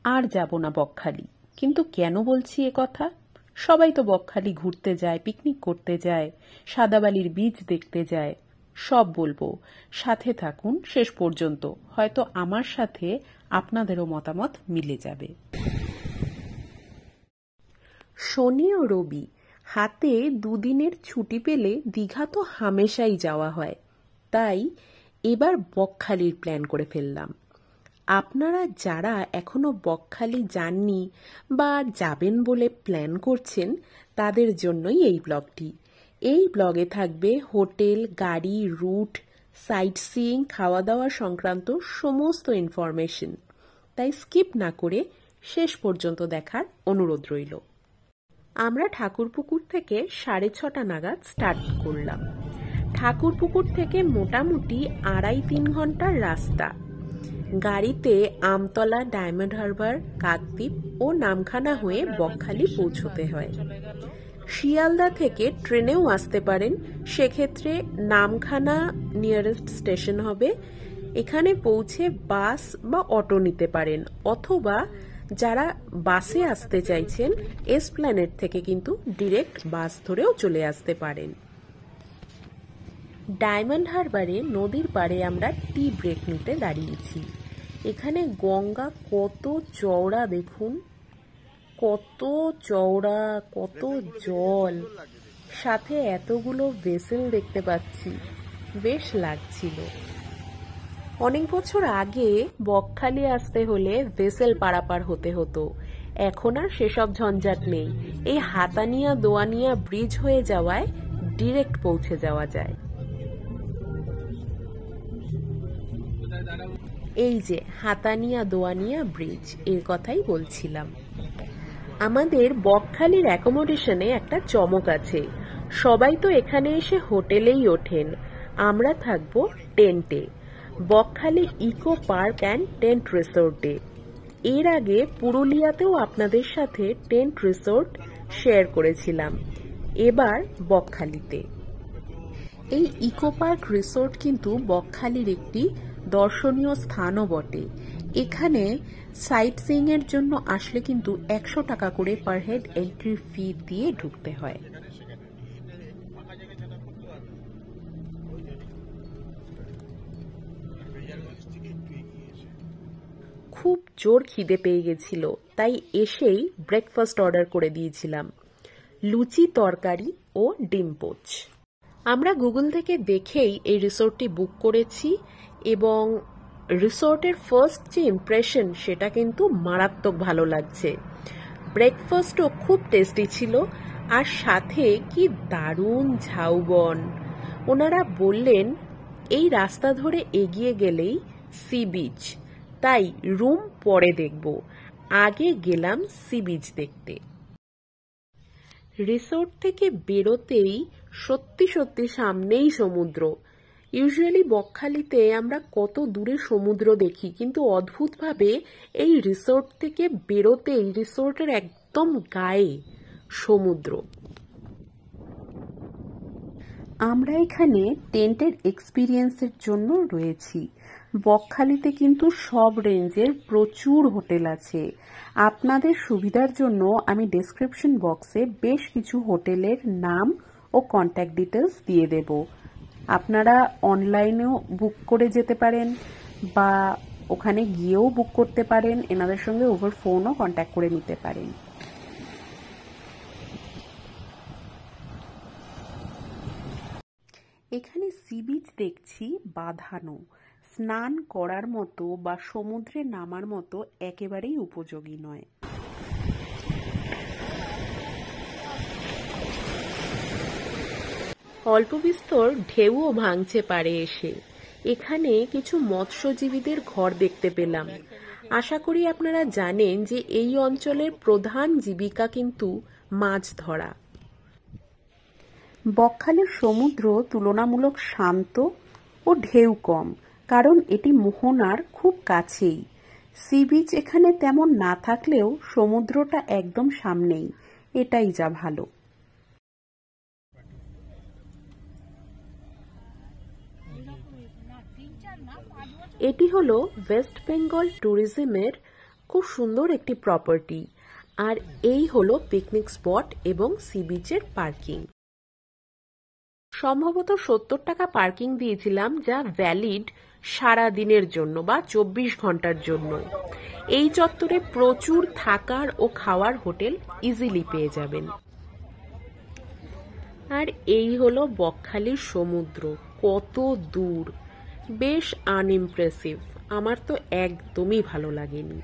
আর যাব না বকখালি। কিন্তু কেন বলছি এ কথা? সবাই তো বকখালি ঘুরতে যায়, পিকনিক করতে যায়, সাদাবালির বীচ দেখতে যায়। সব বলবো, সাথে থাকুন শেষ পর্যন্ত, হয়তো আমার সাথে আপনাদেরও মতামত মিলে যাবে। শনি ও রবি হাতে দুদিনের ছুটি পেলে দীঘা তো হামেশাই যাওয়া হয়, তাই এবার বকখালির প্ল্যান করে ফেললাম। আপনারা যারা এখনো বকখালি যাননি বা যাবেন বলে প্ল্যান করছেন, তাদের জন্যই এই ব্লগটি। এই ব্লগে থাকবে হোটেল, গাড়ি, রুট, সাইট সিইং, খাওয়া দাওয়া সংক্রান্ত সমস্ত ইনফরমেশন, তাই স্কিপ না করে শেষ পর্যন্ত দেখার অনুরোধ রইল। আমরা ঠাকুরপুকুর থেকে 6:30 নাগাদ স্টার্ট করলাম। ঠাকুরপুকুর থেকে মোটামুটি 2.5-3 ঘন্টার রাস্তা। গাড়িতে আমতলা, ডায়মন্ড হারবার, কাকদ্বীপ ও নামখানা হয়ে বকখালি পৌঁছতে হয়। শিয়ালদা থেকে ট্রেনেও আসতে পারেন, সেক্ষেত্রে নামখানা নিয়ারেস্ট স্টেশন হবে। এখানে পৌঁছে বাস বা অটো নিতে পারেন, অথবা যারা বাসে আসতে চাইছেন এসপ্ল্যানেড থেকে কিন্তু ডিরেক্ট বাস ধরেও চলে আসতে পারেন। ডায়মন্ড হারবারে নদীর পাড়ে আমরা টি ব্রেক নিতে দাঁড়িয়েছি। এখানে গঙ্গা কত চওড়া দেখুন, কত চওড়া, কত জল, সাথে এতগুলো ভেসেল দেখতে পাচ্ছি, বেশ লাগছিল। অনেক বছর আগে বকখালি আসতে হলে ভেসেল পারাপার হতে হতো, এখন আর সেসব ঝঞ্ঝাট নেই। এই হাতানিয়া দোয়ানিয়া ব্রিজ হয়ে যাওয়ায় ডিরেক্ট পৌঁছে যাওয়া যায়। এই যে হাতানিয়া দোয়ানিয়া ব্রিজ, এর কথাই বলছিলাম। আমাদের বকখালির অ্যাকোমোডেশনে একটা চমক আছে, সবাই তো এখানে এসে হোটেলেই ওঠেন, আমরা থাকবো টেন্টে, Bakkhali eco park and tent রিসোর্টে। এর আগে পুরুলিয়াতেও আপনাদের সাথে টেন্ট রিসোর্ট শেয়ার করেছিলাম, এবার বকখালিতে। এই ইকো পার্ক রিসোর্ট কিন্তু বকখালির একটি দর্শনীয় স্থানও বটে। এখানে সাইট সিইং এর জন্য আসলে কিন্তু 100 টাকা করে পার হেড এন্ট্রি ফি দিয়ে ঢুকতে হয়। খুব জোর খিদে পেয়ে গেছিল, তাই এসেই ব্রেকফাস্ট অর্ডার করে দিয়েছিলাম, লুচি, তরকারি ও ডিম পোচ। আমরা গুগল থেকে দেখেই এই রিসোর্টটি বুক করেছি, এবং রিসোর্টের ফার্স্ট যে ইমপ্রেশন সেটা কিন্তু মারাত্মক ভালো লাগছে। ব্রেকফাস্টও খুব টেস্টি ছিল, আর সাথে কি দারুণ ঝাউবন। ওনারা বললেন এই রাস্তা ধরে এগিয়ে গেলেই সি বিচ, তাই রুম পরে দেখব, আগে গেলাম সি বিচ দেখতে। রিসোর্ট থেকে বেরোতেই সত্যি সত্যি সামনেই সমুদ্র। ইউজুয়ালি বকখালিতে আমরা কত দূরে সমুদ্র দেখি, কিন্তু অদ্ভুতভাবে এই রিসোর্ট থেকে বেরোতেই রিসোর্টের একদম গায়ে সমুদ্র। আমরা এখানে টেন্টের এক্সপিরিয়েন্সের জন্য রয়েছি। বকখালিতে কিন্তু সব রেঞ্জের প্রচুর হোটেল আছে। আপনাদের সুবিধার জন্য আমি ডেসক্রিপশন বক্সে বেশ কিছু হোটেলের নাম ও কন্ট্যাক্ট ডিটেলস দিয়ে দেব। আপনারা অনলাইনেও বুক করে যেতে পারেন, বা ওখানে গিয়েও বুক করতে পারেন, এনাদের সঙ্গে ওভার ফোনও কন্ট্যাক্ট করে নিতে পারেন। এখানে সি বিচ দেখছি বাঁধানো, স্নান করার মতো বা সমুদ্রে নামার মতো একেবারেই উপযোগী নয়। অল্প বিস্তর ঢেউও ভাঙছে পাড়ে এসে। এখানে কিছু মৎস্যজীবীদের ঘর দেখতে পেলাম। আশা করি আপনারা জানেন যে এই অঞ্চলের প্রধান জীবিকা কিন্তু মাছ ধরা। বকখালির সমুদ্র তুলনামূলক শান্ত ও ঢেউ কম, কারণ এটি মোহনার খুব কাছেই। সি বিচ এখানে তেমন না থাকলেও সমুদ্রটা একদম সামনেই, এটাই যা ভালো। এটি হলো ওয়েস্ট বেঙ্গল ট্যুরিজমের খুব সুন্দর একটি প্রপার্টি। আর এই হলো পিকনিক স্পট এবং সি বিচের পার্কিং। সম্ভবত 70 টাকা পার্কিং দিয়েছিলাম, যা ভ্যালিড সারা দিনের জন্য বা 24 ঘন্টার জন্য। এই চত্বরে প্রচুর থাকার ও খাওয়ার হোটেল ইজিলি পেয়ে যাবেন। আর এই হলো বকখালির সমুদ্র, কত দূর, বেশ আনইমপ্রেসিভ। আমার তো একদমই ভালো লাগেনি।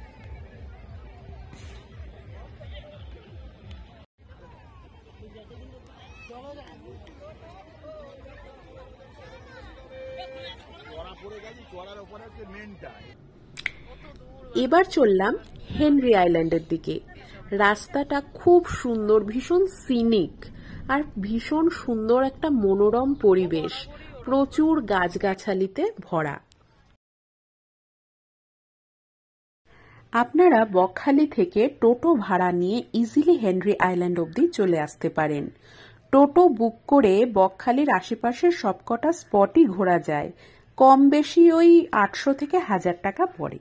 এবার চললাম হেনরি আইল্যান্ডের দিকে। রাস্তাটা খুব সুন্দর, ভীষণ সিনিক, আর ভীষণ সুন্দর একটা মনোরম পরিবেশ, প্রচুর গাছগাছালিতে ভরা। আপনারা বকখালি থেকে টোটো ভাড়া নিয়ে ইজিলি হেনরি আইল্যান্ড অবধি চলে আসতে পারেন। টোটো বুক করে বকখালির আশেপাশের সবকটা স্পটই ঘোরা যায়। কম বেশি ওই 800 থেকে 1000 টাকা পড়ে।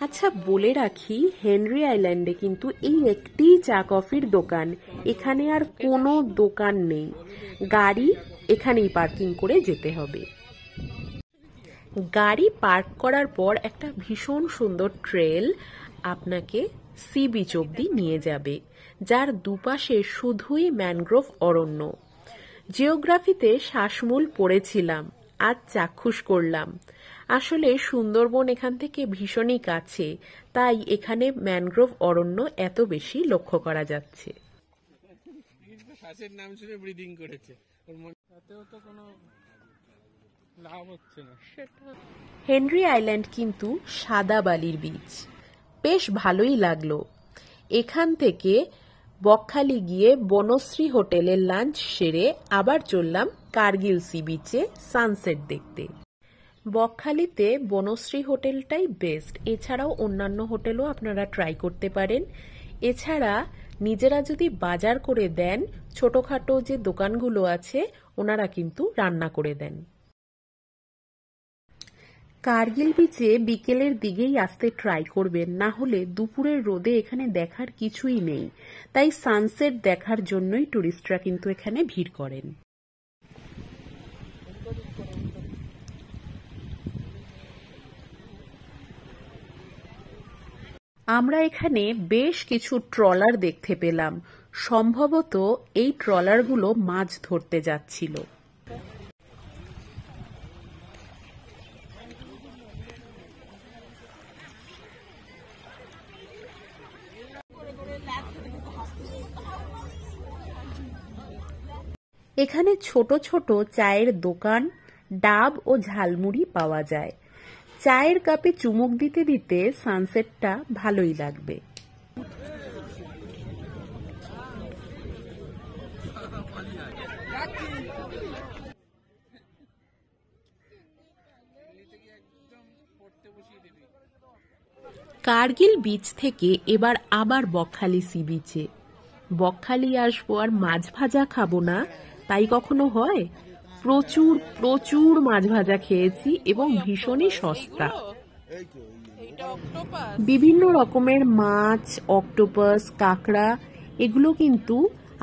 আচ্ছা, বলে রাখি, হেনরি আইল্যান্ডে কিন্তু এই একটি চা কফির দোকান, এখানে আর কোনো দোকান নেই। গাড়ি এখানেই পার্কিং করে যেতে হবে। গাড়ি পার্ক করার পর একটা ভীষণ সুন্দর ট্রেল আপনাকে সি বিচ অব্দি নিয়ে যাবে, যার দুপাশে শুধুই ম্যানগ্রোভ অরণ্য। জিওগ্রাফিতে শ্বাসমূল পড়েছিলাম, আজ চাক্ষুষ করলাম। আসলে সুন্দরবন এখান থেকে ভীষণই কাছে, তাই এখানে ম্যানগ্রোভ অরণ্য এত বেশি লক্ষ্য করা যাচ্ছে। হেনরি আইল্যান্ড কিন্তু সাদা বালির বিচ, বেশ ভালোই লাগলো। এখান থেকে বকখালি গিয়ে বনশ্রী হোটেলে লাঞ্চ সেরে আবার চললাম কার্গিল সি বিচে সানসেট দেখতে। বকখালিতে বনশ্রী হোটেলটাই বেস্ট, এছাড়াও অন্যান্য হোটেলও আপনারা ট্রাই করতে পারেন। এছাড়া নিজেরা যদি বাজার করে দেন, ছোটখাটো যে দোকানগুলো আছে ওনারা কিন্তু রান্না করে দেন। কার্গিল বিচে বিকেলের দিকেই আসতে ট্রাই করবেন, না হলে দুপুরের রোদে এখানে দেখার কিছুই নেই। তাই সানসেট দেখার জন্যই টুরিস্টরা কিন্তু এখানে ভিড় করেন। আমরা এখানে বেশ কিছু ট্রলার দেখতে পেলাম। সম্ভবত এই ট্রলারগুলো মাছ ধরতে যাচ্ছিল। এখানে ছোট ছোট চায়ের দোকান, ডাব ও ঝালমুড়ি পাওয়া যায়। চায়ের কাপে চুমুক দিতে দিতে সানসেটটা ভালোই লাগবে। কার্গিল বিচ থেকে এবার আবার বকখালি সি বিচে। বকখালি আসবো আর মাছ ভাজা খাবো না, তাই কখনো হয়? প্রচুর প্রচুর মাছ ভাজা খেয়েছি এবং ভীষণই সস্তা। বিভিন্ন রকমের মাছ, অক্টোপাস, কাঁকড়া, এগুলো কিন্তু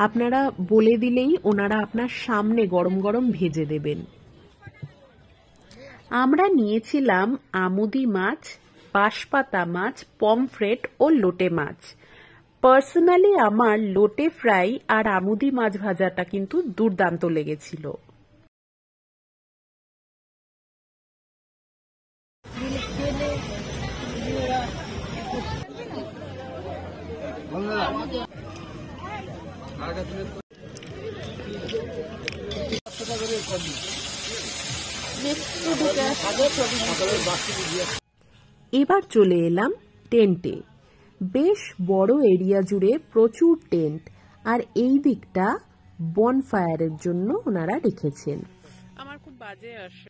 আপনারা বলে দিলেই ওনারা আপনার সামনে গরম গরম ভেজে দেবেন। আমরা নিয়েছিলাম আমুদি মাছ, বাঁশপাতা মাছ, পমফ্রেট ও লোটে মাছ। পার্সোনালি আমার লোটে ফ্রাই আর আমুদি মাছ ভাজাটা কিন্তু দুর্দান্ত লেগেছিল। এবার চলে এলাম টেন্টে। বেশ বড় এরিয়া জুড়ে প্রচুর টেন্ট, আর এই দিকটা বনফায়ারের জন্য ওনারা রেখেছেন। আমার খুব বাজে আসে।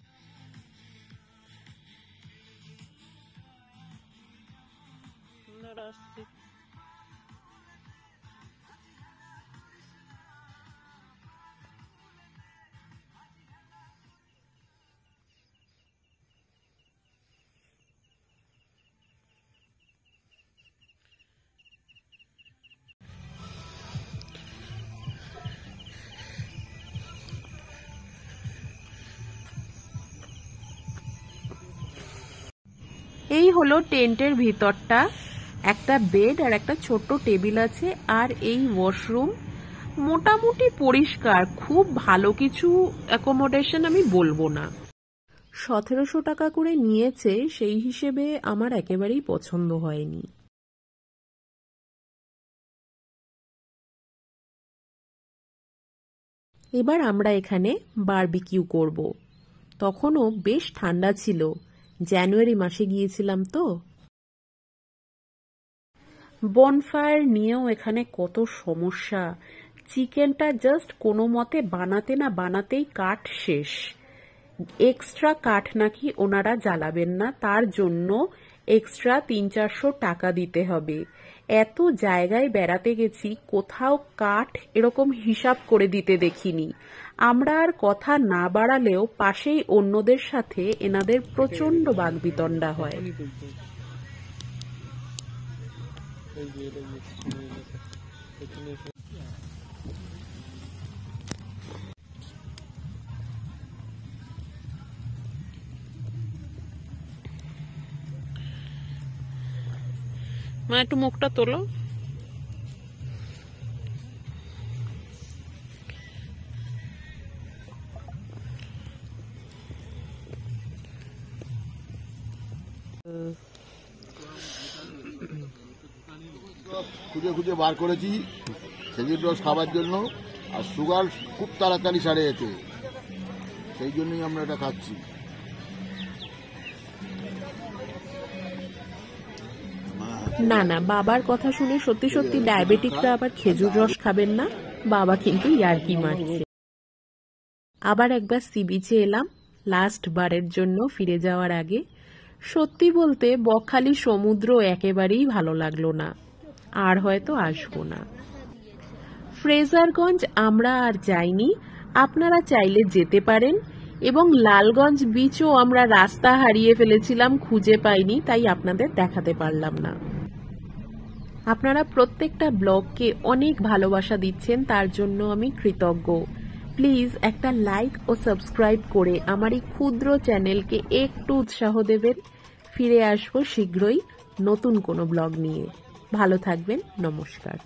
এই হলো টেন্টের ভিতরটা, একটা বেড আর একটা ছোট্ট টেবিল আছে, আর এই ওয়াশরুম মোটামুটি পরিষ্কার, খুব ভালো কিছু অ্যাকোমোডেশন আমি বলবো না। 1700 টাকা করে নিয়েছে, সেই হিসেবে আমার একেবারেই পছন্দ হয়নি। এবার আমরা এখানে বারবিকিউ করব। তখনও বেশ ঠান্ডা ছিল, জানুয়ারি মাসে গিয়েছিলাম তো। বনফায়ার নিয়েও এখানে কত সমস্যা, চিকেনটা জাস্ট কোনো মতে বানাতে না বানাতেই কাঠ শেষ। এক্সট্রা কাঠ নাকি ওনারা জ্বালাবেন না, তার জন্য এক্সট্রা 300-400 টাকা দিতে হবে। এত জায়গায় বেড়াতে গেছি, কোথাও কাঠ এরকম হিসাব করে দিতে দেখিনি। আমরা আর কথা না বাড়ালেও পাশেই অন্যদের সাথে এনাদের প্রচন্ড বাগবিতণ্ডা হয়। মা একটু মুখটা তোলো। খুঁজে খুঁজে বার করেছি খেজুর রস খাবার জন্য, আর সুগার খুব তাড়াতাড়ি সারে যেতে, সেই জন্যই আমরা এটা খাচ্ছি। না না, বাবার কথা শুনে সত্যি সত্যি ডায়াবেটিকরা আবার খেজুর রস খাবেন না, বাবা কিন্তু ইয়ার্কি মারছে। আবার একবার সি বিচে এলাম লাস্ট বারের জন্য ফিরে যাওয়ার আগে। সত্যি বলতে বকখালি সমুদ্র একেবারেই ভালো লাগলো না, আর হয়তো আসবো না। ফ্রেজারগঞ্জ আমরা আর যাইনি, আপনারা চাইলে যেতে পারেন। এবং লালগঞ্জ বিচও আমরা রাস্তা হারিয়ে ফেলেছিলাম, খুঁজে পাইনি, তাই আপনাদের দেখাতে পারলাম না। আপনারা প্রত্যেকটা ব্লগকে অনেক ভালোবাসা দিচ্ছেন, তার জন্য আমি কৃতজ্ঞ। প্লিজ একটা লাইক ও সাবস্ক্রাইব করে আমার এই ক্ষুদ্র চ্যানেলকে একটু উৎসাহ দেবেন। ফিরে আসবো শীঘ্রই নতুন কোনো ব্লগ নিয়ে। ভালো থাকবেন, নমস্কার।